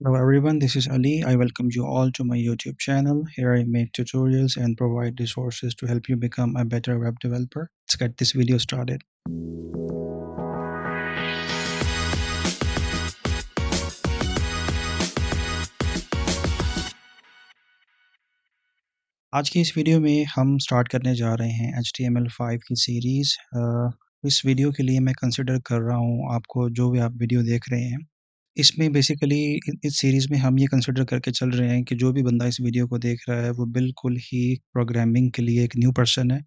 Hello everyone, this is Ali. I welcome you all to my YouTube channel. Here I make tutorials and provide resources to help you become a better web developer. Let's get this video started. आज की इस video में हम start करने जा रहे हैं HTML5 की सीरीज़। इस वीडियो के लिए मैं कंसिडर कर रहा हूँ आपको जो भी आप वीडियो देख रहे हैं इसमें बेसिकली इस सीरीज़ में हम ये कंसिडर करके चल रहे हैं कि जो भी बंदा इस वीडियो को देख रहा है वो बिल्कुल ही प्रोग्रामिंग के लिए एक न्यू पर्सन है।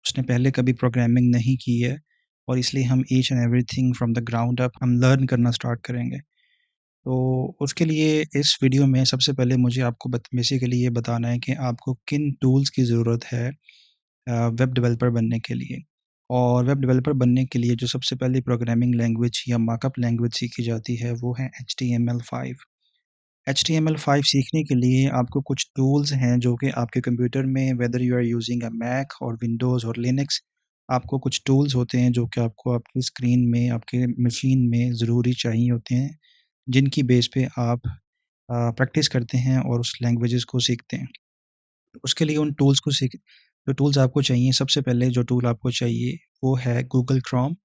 उसने पहले कभी प्रोग्रामिंग नहीं की है और इसलिए हम each and everything from the ground up हम लर्न करना स्टार्ट करेंगे। तो उसके लिए इस वीडियो में सबसे पहले मुझे आपको बेसिकली ये बताना है कि आपको किन टूल्स की ज़रूरत है वेब डेवलपर बनने के लिए। और वेब डेवलपर बनने के लिए जो सबसे पहले प्रोग्रामिंग लैंग्वेज या मार्कअप लैंग्वेज सीखी जाती है वो है HTML5। HTML5 सीखने के लिए आपको कुछ टूल्स हैं जो कि आपके कंप्यूटर में whether you are using a Mac और विंडोज़ और लिनक्स, आपको कुछ टूल्स होते हैं जो कि आपको आपकी स्क्रीन में, आपके मशीन में ज़रूरी चाहिए होते हैं, जिनकी बेस पे आप प्रैक्टिस करते हैं और उस लैंग्वेजेस को सीखते हैं। उसके लिए उन टूल्स को सीख जो टूल्स आपको चाहिए, सबसे पहले जो टूल आपको चाहिए वो है गूगल क्रोम,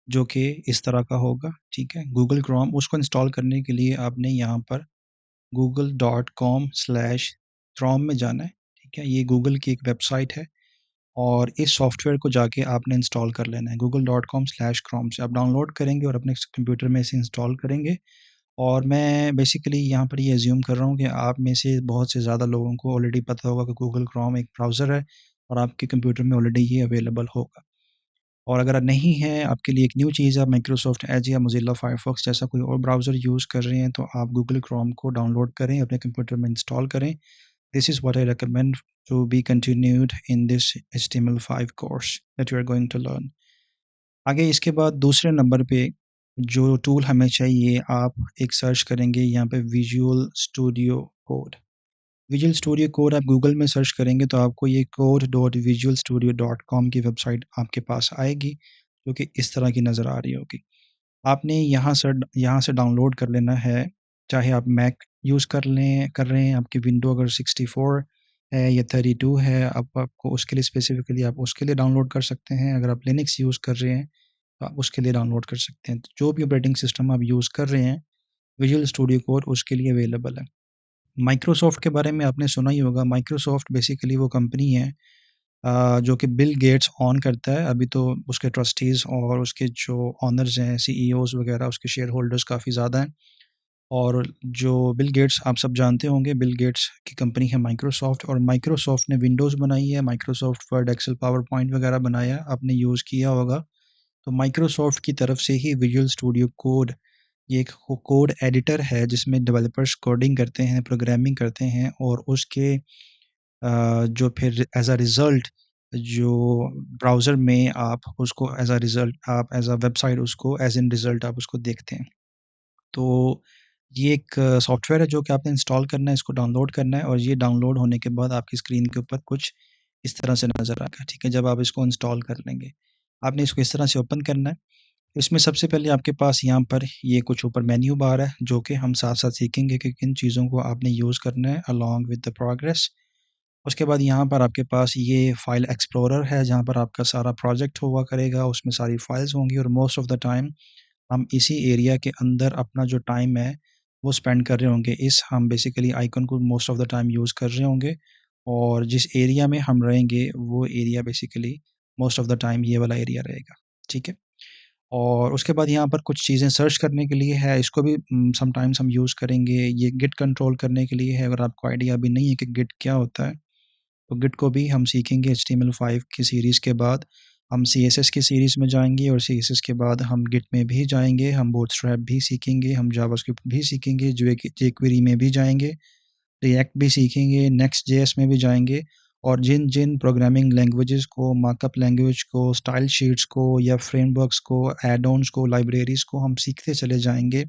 जो कि इस तरह का होगा, ठीक है। गूगल क्रोम उसको इंस्टॉल करने के लिए आपने यहाँ पर google.com/chrome में जाना है, ठीक है। ये गूगल की एक वेबसाइट है और इस सॉफ्टवेयर को जाके आपने इंस्टॉल कर लेना है। google.com/chrome से आप डाउनलोड करेंगे और अपने कंप्यूटर में इसे इंस्टॉल करेंगे। और मैं बेसिकली यहाँ पर ये अज्यूम कर रहा हूँ कि आप में से बहुत से ज़्यादा लोगों को ऑलरेडी पता होगा कि गूगल क्रोम एक ब्राउज़र है और आपके कंप्यूटर में ऑलरेडी ये अवेलेबल होगा। और अगर नहीं है, आपके लिए एक न्यू चीज़ है, आप माइक्रोसॉफ्ट एज या मोज़िला फायरफॉक्स जैसा कोई और ब्राउज़र यूज़ कर रहे हैं, तो आप गूगल क्रोम को डाउनलोड करें, अपने कंप्यूटर में इंस्टॉल करें। This is what I recommend to be continued in this HTML5 course that you are going to learn. आगे इसके बाद दूसरे नंबर पे जो टूल हमें चाहिए, आप एक सर्च करेंगे यहाँ पे visual studio code. Visual studio code आप गूगल में सर्च करेंगे तो आपको ये code.visualstudio.com की वेबसाइट आपके पास आएगी, जो कि इस तरह की नज़र आ रही होगी। आपने यहाँ से डाउनलोड कर लेना है, चाहे आप मैक यूज़ कर रहे हैं, आपकी विंडो अगर 64 है या 32 है, आपको उसके लिए स्पेसिफिकली आप उसके लिए डाउनलोड कर सकते हैं। अगर आप लिनक्स यूज़ कर रहे हैं तो आप उसके लिए डाउनलोड कर सकते हैं। तो जो भी ऑपरेटिंग सिस्टम आप यूज़ कर रहे हैं, विजुअल स्टूडियो कोड उसके लिए अवेलेबल है। माइक्रोसॉफ्ट के बारे में आपने सुना ही होगा। माइक्रोसॉफ्ट बेसिकली वो कंपनी है जो कि बिल गेट्स ऑन करता है। अभी तो उसके ट्रस्टीज़ और उसके जो ओनर्स हैं, सीईओज़ वगैरह, उसके शेयर होल्डर्स काफ़ी ज़्यादा हैं। और जो बिल गेट्स आप सब जानते होंगे, बिल गेट्स की कंपनी है माइक्रोसॉफ्ट और माइक्रोसॉफ्ट ने विंडोज़ बनाई है, Microsoft Word, Excel, PowerPoint वगैरह बनाया है, आपने यूज़ किया होगा। तो माइक्रोसॉफ्ट की तरफ से ही विजुअल स्टूडियो कोड, ये एक कोड एडिटर है जिसमें डेवलपर्स कोडिंग करते हैं, प्रोग्रामिंग करते हैं और उसके जो फिर एज़ अ रिज़ल्ट जो ब्राउज़र में आप उसको एज़ अ रिज़ल्ट आप एज़ अ वेबसाइट उसको एज़ इन रिज़ल्ट आप उसको देखते हैं। तो ये एक सॉफ्टवेयर है जो कि आपने इंस्टॉल करना है, इसको डाउनलोड करना है और ये डाउनलोड होने के बाद आपकी स्क्रीन के ऊपर कुछ इस तरह से नज़र आएगा, ठीक है। जब आप इसको इंस्टॉल कर लेंगे, आपने इसको इस तरह से ओपन करना है। इसमें सबसे पहले आपके पास यहाँ पर ये कुछ ऊपर मेन्यू बार है, जो कि हम साथ-साथ सीखेंगे कि किन चीज़ों को आपने यूज़ करना है अलोंग विद द प्रोग्रेस। उसके बाद यहाँ पर आपके पास ये फ़ाइल एक्सप्लोरर है, जहाँ पर आपका सारा प्रोजेक्ट हुआ करेगा, उसमें सारी फाइल्स होंगी और मोस्ट ऑफ़ द टाइम हम इसी एरिया के अंदर अपना जो टाइम है, वो स्पेंड कर रहे होंगे। हम बेसिकली आइकन को most of the time use कर रहे होंगे और जिस एरिया में हम रहेंगे, वो area basically most of the time ये वाला एरिया रहेगा, ठीक है। और उसके बाद यहाँ पर कुछ चीज़ें सर्च करने के लिए है, इसको भी समटाइम्स हम यूज़ करेंगे। ये गिट कंट्रोल करने के लिए है, अगर आपको आइडिया अभी नहीं है कि गिट क्या होता है, तो गिट को भी हम सीखेंगे HTML5 की सीरीज़ के बाद। हम CSS की सीरीज़ में जाएँगे और CSS के बाद हम गिट में भी जाएँगे, हम बूटस्ट्रैप भी सीखेंगे, हम जावास्क्रिप्ट भी सीखेंगे, jQuery में भी जाएँगे, रिएक्ट भी सीखेंगे, नेक्स्ट.js में भी जाएँगे और जिन-जिन प्रोग्रामिंग लैंग्वेजेज़ को, मार्कअप लैंग्वेज को, स्टाइल शीट्स को या फ्रेमवर्क्स को, ऐड-ऑन्स को, लाइब्रेरीज़ को हम सीखते चले जाएँगे,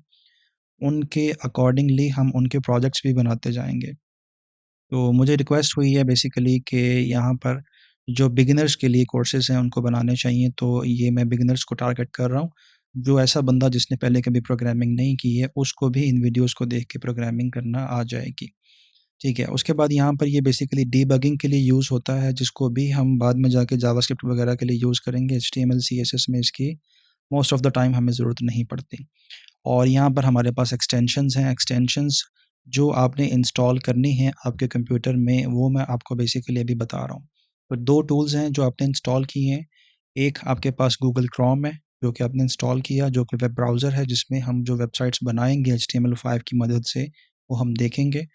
उनके अकॉर्डिंगली हम उनके प्रोजेक्ट्स भी बनाते जाएँगे। तो मुझे रिक्वेस्ट हुई है बेसिकली कि यहाँ पर जो बिगिनर्स के लिए कोर्सेज़ हैं उनको बनाने चाहिए, तो ये मैं बिगिनर्स को टारगेट कर रहा हूँ। जो ऐसा बंदा जिसने पहले कभी प्रोग्रामिंग नहीं की है, उसको भी इन वीडियोज़ को देख के प्रोग्रामिंग करना आ जाएगी। ठीक है, उसके बाद यहाँ पर ये बेसिकली डीबगिंग के लिए यूज़ होता है, जिसको भी हम बाद में जाके जावास्क्रिप्ट वगैरह के लिए यूज़ करेंगे। एचटीएमएल, सीएसएस में इसकी मोस्ट ऑफ द टाइम हमें ज़रूरत नहीं पड़ती। और यहाँ पर हमारे पास एक्सटेंशंस हैं। एक्सटेंशंस जो आपने इंस्टॉल करनी है आपके कंप्यूटर में, वो मैं आपको बेसिकली अभी बता रहा हूँ। तो 2 टूल्स हैं जो आपने इंस्टॉल किए हैं। एक आपके पास गूगल क्रोम है, जो कि आपने इंस्टॉल किया, जो कि वेब ब्राउज़र है, जिसमें हम जो वेबसाइट्स बनाएँगे HTML5 की मदद से, वो हम देखेंगे।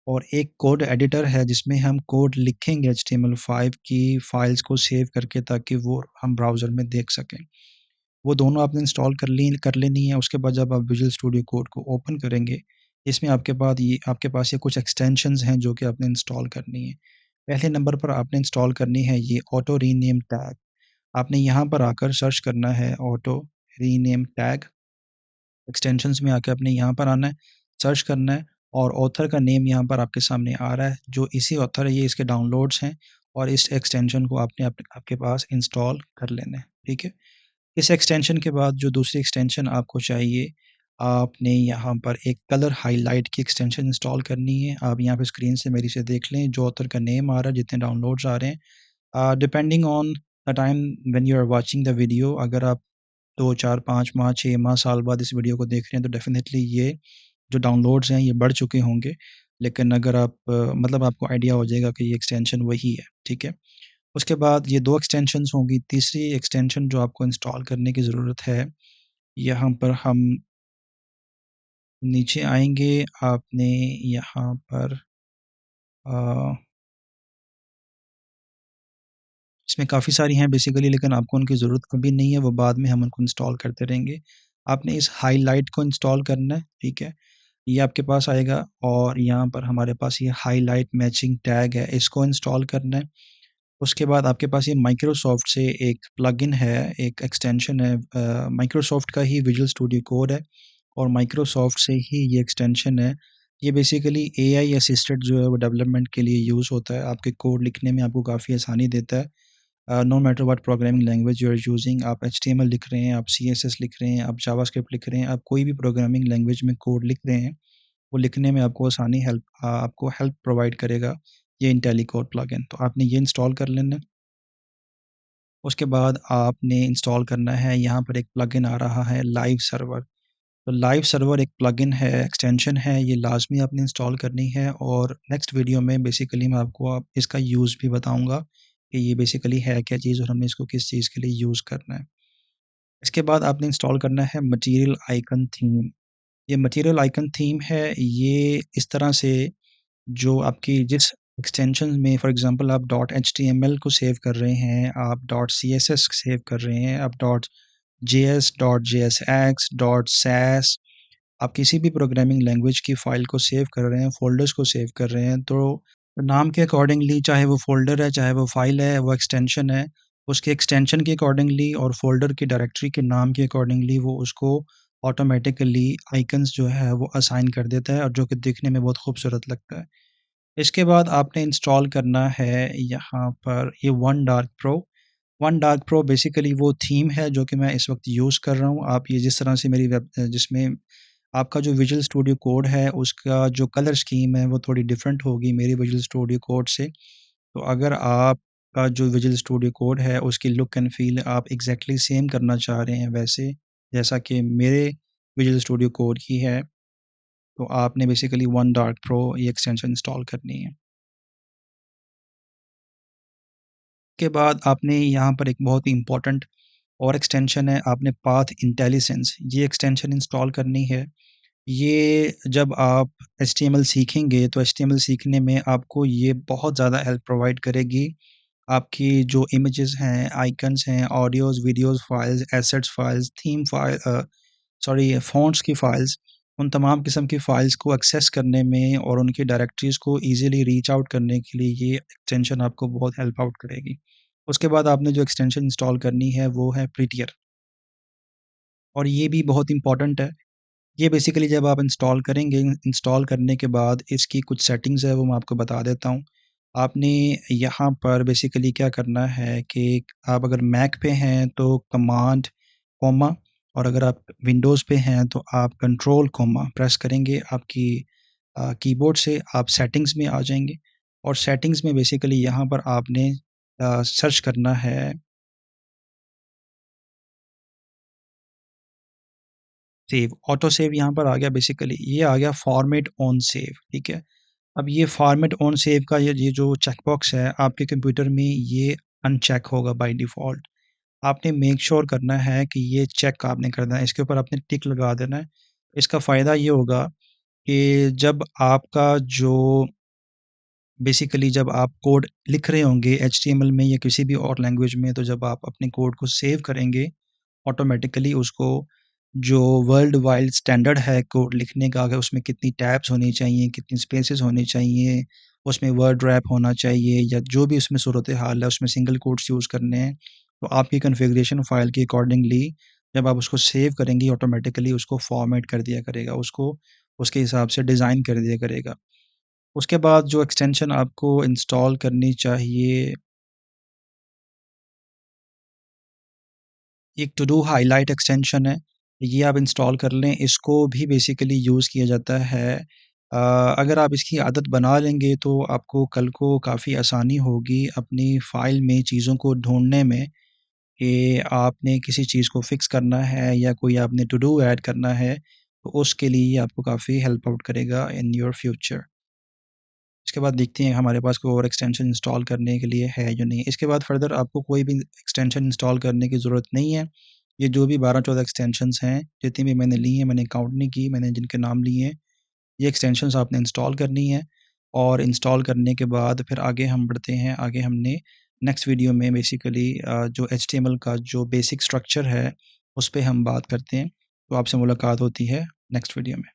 और एक कोड एडिटर है, जिसमें हम कोड लिखेंगे HTML5 की फ़ाइल्स को सेव करके, ताकि वो हम ब्राउज़र में देख सकें। वो दोनों आपने इंस्टॉल कर लेनी है। उसके बाद जब आप विजुअल स्टूडियो कोड को ओपन करेंगे, इसमें आपके पास ये कुछ एक्सटेंशंस हैं जो कि आपने इंस्टॉल करनी है। पहले नंबर पर आपने इंस्टॉल करनी है ये ऑटो रीनेम टैग। आपने यहाँ पर आकर सर्च करना है ऑटो रीनेम टैग। एक्सटेंशंस में आके आपने यहाँ पर आना है, सर्च करना है, और ऑथर का नेम यहाँ पर आपके सामने आ रहा है, जो इसी ऑथर है, ये इसके डाउनलोड्स हैं, और इस एक्सटेंशन को आपके पास इंस्टॉल कर लेना है। ठीक है? इस एक्सटेंशन के बाद जो दूसरी एक्सटेंशन आपको चाहिए, आपने यहाँ पर एक कलर हाइलाइट की एक्सटेंशन इंस्टॉल करनी है। आप यहाँ पे स्क्रीन से मेरी से देख लें, जो ऑथर का नेम आ रहा है, जितने डाउनलोड्स आ रहे हैं, depending on the time when you are watching the video, अगर आप 2, 4, 5 माह, 6 माह, साल बाद इस वीडियो को देख रहे हैं, तो डेफ़िनेटली ये जो डाउनलोड्स हैं, ये बढ़ चुके होंगे। लेकिन अगर मतलब आपको आइडिया हो जाएगा कि ये एक्सटेंशन वही है, ठीक है? उसके बाद ये 2 एक्सटेंशंस होंगी। तीसरी एक्सटेंशन जो आपको इंस्टॉल करने की ज़रूरत है, यहाँ पर हम नीचे आएँगे, आपने यहाँ पर अ, इसमें काफ़ी सारी हैं बेसिकली, लेकिन आपको उनकी ज़रूरत अभी नहीं है, वो बाद में हम उनको इंस्टॉल करते रहेंगे। आपने इस हाइलाइट को इंस्टॉल करना है, ठीक है? ये आपके पास आएगा, और यहाँ पर हमारे पास ये हाइलाइट मैचिंग टैग है, इसको इंस्टॉल करना है। उसके बाद आपके पास ये माइक्रोसॉफ्ट से एक प्लगइन है, एक एक्सटेंशन है, माइक्रोसॉफ्ट का ही विजुअल स्टूडियो कोड है, और माइक्रोसॉफ्ट से ही ये एक्सटेंशन है। ये बेसिकली एआई असिस्टेड जो है वो डेवलपमेंट के लिए यूज़ होता है, आपके कोड लिखने में आपको काफ़ी आसानी देता है। No matter what programming language you are using, आप एचटीएमएल लिख रहे हैं, आप सीएसएस लिख रहे हैं, आप जावास्क्रिप्ट लिख रहे हैं, आप कोई भी प्रोग्रामिंग लैंग्वेज में कोड लिख रहे हैं, वो लिखने में आपको हेल्प प्रोवाइड करेगा ये इंटेलीकोड प्लगइन। तो आपने ये इंस्टॉल कर लेना है। उसके बाद आपने इंस्टॉल करना है, यहाँ पर एक प्लगइन आ रहा है लाइव सर्वर। तो लाइव सर्वर एक प्लगइन है, एक्सटेंशन है, ये लाज़मी आपने इंस्टॉल करनी है, और नेक्स्ट वीडियो में बेसिकली मैं आपको इसका यूज़ भी बताऊँगा कि ये बेसिकली है क्या चीज़, और हमें इसको किस चीज़ के लिए यूज़ करना है। इसके बाद आपने इंस्टॉल करना है मटीरियल आइकन थीम। ये मटीरियल आइकन थीम है, ये इस तरह से, जो आपकी जिस एक्सटेंशन में फॉर एग्ज़ाम्पल आप डॉट एचटीएमएल को सेव कर रहे हैं, आप डॉट सीएसएस सेव कर रहे हैं, आप dot JS, dot JSX, dot Sass, आप किसी भी प्रोग्रामिंग लैंग्वेज की फ़ाइल को सेव कर रहे हैं, फ़ोल्डर्स को सेव कर रहे हैं, तो नाम के अकॉर्डिंगली, चाहे वो फ़ोल्डर है, चाहे वो फ़ाइल है, वो एक्सटेंशन है, उसके एक्सटेंशन के अकॉर्डिंगली और फ़ोल्डर की डायरेक्टरी के नाम के अकॉर्डिंगली वो उसको ऑटोमैटिकली आइकन्स जो है वो असाइन कर देता है, और जो कि देखने में बहुत खूबसूरत लगता है। इसके बाद आपने इंस्टॉल करना है यहाँ पर ये one dark pro. One dark pro basically वो थीम है जो कि मैं इस वक़्त यूज़ कर रहा हूँ। आप ये जिस तरह से जिसमें आपका जो विजुअल स्टूडियो कोड है, उसका जो कलर स्कीम है वो थोड़ी डिफरेंट होगी मेरे विजुअल स्टूडियो कोड से। तो अगर आपका जो विजुअल स्टूडियो कोड है उसकी लुक एंड फ़ील आप एग्ज़ैक्टली सेम करना चाह रहे हैं वैसे, जैसा कि मेरे विजुअल स्टूडियो कोड की है, तो आपने बेसिकली वन डार्क प्रो ये एक्सटेंशन इंस्टॉल करनी है। के बाद आपने यहाँ पर एक बहुत ही इम्पोर्टेंट और एक्सटेंशन है, आपने पाथ इंटेलिजेंस ये एक्सटेंशन इंस्टॉल करनी है। ये जब आप एचटीएमएल सीखेंगे, तो एचटीएमएल सीखने में आपको ये बहुत ज़्यादा हेल्प प्रोवाइड करेगी। आपकी जो इमेजेस हैं, आइकन्स हैं, audios, videos files, assets files, fonts की फ़ाइल्स, उन तमाम किस्म की फ़ाइल्स को एक्सेस करने में और उनकी डायरेक्टरीज़ को ईज़िली रीच आउट करने के लिए ये एक्सटेंशन आपको बहुत हेल्प आउट करेगी। उसके बाद आपने जो एक्सटेंशन इंस्टॉल करनी है, वो है प्रिटियर, और ये भी बहुत इम्पोर्टेंट है। ये बेसिकली जब आप इंस्टॉल करेंगे, इंस्टॉल करने के बाद इसकी कुछ सेटिंग्स है वो मैं आपको बता देता हूँ। आपने यहाँ पर बेसिकली क्या करना है कि आप अगर मैक पे हैं तो कमांड, कॉमा, और अगर आप विंडोज़ पे हैं तो आप कंट्रोल कॉमा प्रेस करेंगे, आपकी कीबोर्ड से आप सेटिंग्स में आ जाएँगे और सेटिंग्स में बेसिकली यहाँ पर आपने सर्च करना है सेव, ऑटो सेव यहाँ पर आ गया बेसिकली, ये आ गया फॉर्मेट ऑन सेव, ठीक है? अब ये फॉर्मेट ऑन सेव का ये जो चेकबॉक्स है आपके कंप्यूटर में ये अनचेक होगा बाय डिफ़ॉल्ट। आपने मेक श्योर करना है कि ये चेक आपने करना है, इसके ऊपर आपने टिक लगा देना है। इसका फ़ायदा ये होगा कि जब आपका जो बेसिकली जब आप कोड लिख रहे होंगे एचटीएमएल में या किसी भी और लैंग्वेज में, तो जब आप अपने कोड को सेव करेंगे, ऑटोमेटिकली उसको जो वर्ल्ड वाइड स्टैंडर्ड है कोड लिखने का, अगर उसमें कितनी टैब्स होनी चाहिए, कितनी स्पेसेस होने चाहिए, उसमें वर्ड रैप होना चाहिए या जो भी उसमें सूरत हाल है, उसमें सिंगल कोट्स यूज़ करने हैं, तो आपकी कॉन्फ़िगरेशन फ़ाइल के अकॉर्डिंगली जब आप उसको सेव करेंगी, ऑटोमेटिकली उसको फ़ॉर्मेट कर दिया करेगा, उसको उसके हिसाब से डिज़ाइन कर दिया करेगा। उसके बाद जो एक्सटेंशन आपको इंस्टॉल करनी चाहिए, एक टू डू हाइलाइट एक्सटेंशन है, ये आप इंस्टॉल कर लें, इसको भी बेसिकली यूज़ किया जाता है। अगर आप इसकी आदत बना लेंगे तो आपको कल को काफ़ी आसानी होगी अपनी फ़ाइल में चीज़ों को ढूँढने में कि आपने किसी चीज़ को फ़िक्स करना है या कोई आपने टू डू ऐड करना है, तो उसके लिए ये आपको काफ़ी हेल्प आउट करेगा इन योर फ्यूचर। इसके बाद देखते हैं हमारे पास कोई और एक्सटेंशन इंस्टॉल करने के लिए है या नहीं। इसके बाद फ़र्दर आपको कोई भी एक्सटेंशन इंस्टॉल करने की ज़रूरत नहीं है। ये जो भी 12-14 एक्सटेंशंस हैं, जितनी भी मैंने ली हैं, मैंने काउंट नहीं की, मैंने जिनके नाम लिए हैं, ये एक्सटेंशंस आपने इंस्टॉल करनी है और इंस्टॉल करने के बाद फिर आगे हम बढ़ते हैं। आगे हमने नेक्स्ट वीडियो में बेसिकली जो एचटीएमएल का जो बेसिक स्ट्रक्चर है, उस पे हम बात करते हैं। तो आपसे मुलाकात होती है नेक्स्ट वीडियो में।